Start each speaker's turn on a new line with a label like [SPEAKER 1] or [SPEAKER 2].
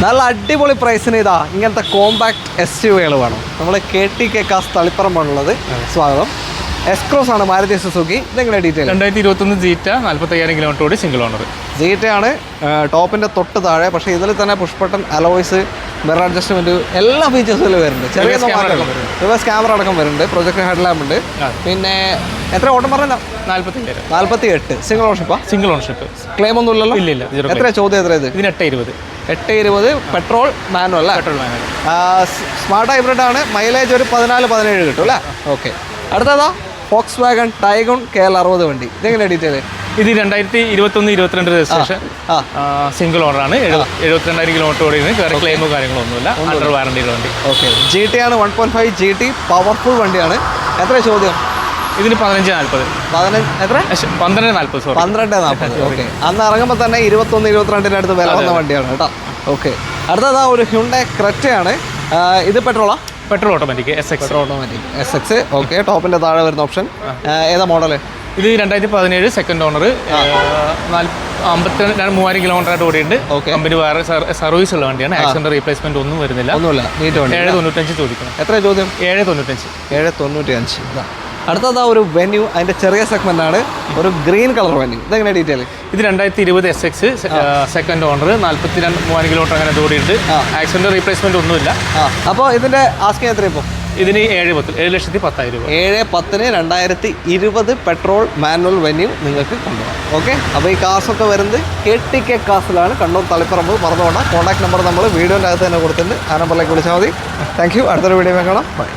[SPEAKER 1] നല്ല അടിപൊളി പ്രൈസിന് ഇതാ ഇങ്ങനത്തെ കോമ്പാക്ട് SUV വേണം. നമ്മൾ KTK കാസ് തളിപ്പറമ്പാണുള്ളത്. സ്വാഗതം. എസ്ക്രോസ് ആണ് മാരുതി സുസുക്കി. ഇതെങ്ങനെ detail?
[SPEAKER 2] 2021 Zeta 45,000 kilometre single owner.
[SPEAKER 1] ജീറ്റയാണ് ടോപ്പിൻ്റെ തൊട്ട് താഴെ. പക്ഷേ ഇതിൽ തന്നെ push button, alloys, mirror adjustment എല്ലാ ഫീച്ചേഴ്സിലും വരുന്നുണ്ട്. ചെറിയ റിവേഴ്സ് ക്യാമറ അടക്കം വരുന്നുണ്ട്. പ്രൊജക്ടർ ഹെഡ് ലാമ്പ് ഉണ്ട്. പിന്നെ എത്ര ഓട്ടം പറഞ്ഞ 48 സിംഗിൾ ഓണർഷിപ്പാ?
[SPEAKER 2] Single ownership.
[SPEAKER 1] ക്ലെയിം ഒന്നും ഇല്ലല്ലോ?
[SPEAKER 2] ഇല്ല.
[SPEAKER 1] എത്ര ചോദ്യം? എത്ര ഇത്?
[SPEAKER 2] ഇതിന് 820.
[SPEAKER 1] 820 പെട്രോൾ മാനുവൽ അല്ലേ?
[SPEAKER 2] Petrol manual.
[SPEAKER 1] സ്മാർട്ട് ഹൈബ്രിഡ് ആണ്. മൈലേജ് ഒരു 14-17 കിട്ടും അല്ലേ? ഓക്കെ. അടുത്തതാ ഫോക്സ് വാഗൺ ടൈഗൺ KL60 വണ്ടി. ഇതെങ്ങനെ ഡീറ്റെയിൽ?
[SPEAKER 2] ഇത് 2021-22 രജിസ്ട്രേഷൻ. സിംഗിൾ ഓണർ ആണ്. 72,000 കിലോമീറ്റർ ഓടിയാണ്. വേറെ ക്ലെയിമോ കാര്യങ്ങളോ ഒന്നുമില്ല. അണ്ടർ വാറണ്ടിയുടെ വണ്ടി.
[SPEAKER 1] ഓക്കെ. GT ആണ്. 1.5 GT പവർഫുൾ വണ്ടിയാണ്. എത്ര ചോദ്യം?
[SPEAKER 2] ഇതിന് 15-40.
[SPEAKER 1] എത്ര?
[SPEAKER 2] 12-40.
[SPEAKER 1] 12-40. ഓക്കെ. അന്ന് ഇറങ്ങുമ്പോൾ തന്നെ 21-22 അടുത്ത് വില വന്ന വണ്ടിയാണ് കേട്ടോ. ഓക്കെ. അടുത്തതാ ഒരു ഹ്യുണ്ടായി ക്രെറ്റയാണ്. ഇത് പെട്രോളാ?
[SPEAKER 2] Petrol automatic SX.
[SPEAKER 1] Automatic SX. Okay. ടോപ്പിന്റെ താഴെ വരുന്ന ഓപ്ഷൻ. ഏതാ മോഡല്?
[SPEAKER 2] ഇത് 2017 സെക്കൻഡ് ഓണർ. 53,000 കിലോമീറ്റർ ആയിട്ട് ഓടിയുണ്ട്. കമ്പനി വേറെ സർവീസ് ഉള്ള വണ്ടിയാണ്. ആക്സിഡന്റ് റീപ്ലേസ്മെന്റ് ഒന്നും വരുന്നില്ല.
[SPEAKER 1] ഒന്നുമില്ല. നീറ്റ് വണ്ടി.
[SPEAKER 2] 795 ചോദിക്കണം.
[SPEAKER 1] എത്ര ചോദ്യം?
[SPEAKER 2] 795.
[SPEAKER 1] അടുത്തതാ ഒരു വെന്യൂ. അതിന്റെ ചെറിയ സെഗ്മെന്റ് ആണ്. ഒരു ഗ്രീൻ കളർ വെന്യൂ. ഇതെങ്ങനെ ഡീറ്റെയിൽ?
[SPEAKER 2] ഇത് 2020 SX സെക്കൻഡ് ഓണർ. 43,000 കിലോമീറ്റർ അങ്ങനെ ഓടിയിട്ട് ആക്സിഡന്റ് റീപ്ലേസ്മെന്റ് ഒന്നുമില്ല.
[SPEAKER 1] അപ്പോൾ ഇതിന്റെ ആസ്കിങ് എത്ര ഇപ്പോൾ?
[SPEAKER 2] ഇതിന് 7,10,000 രൂപ.
[SPEAKER 1] 7,10 2020 പെട്രോൾ മാനുവൽ വെന്യൂ നിങ്ങൾക്ക് കൊണ്ടുപോകാം. ഓക്കെ. അപ്പോൾ ഈ കാസൊക്കെ വരുന്നത് KTK കാസിലാണ്, കണ്ണൂർ തളിപ്പറമ്പ്. മറന്നുകൊണ്ട കോൺടാക്ട് നമ്പർ നമ്മൾ വീഡിയോൻ്റെ അകത്ത് തന്നെ കൊടുത്തിട്ടുണ്ട്. ആ നമ്പറിലേക്ക് വിളിച്ചാൽ മതി. Thank you. അടുത്തൊരു വീഡിയോ കാണാം. ബൈ.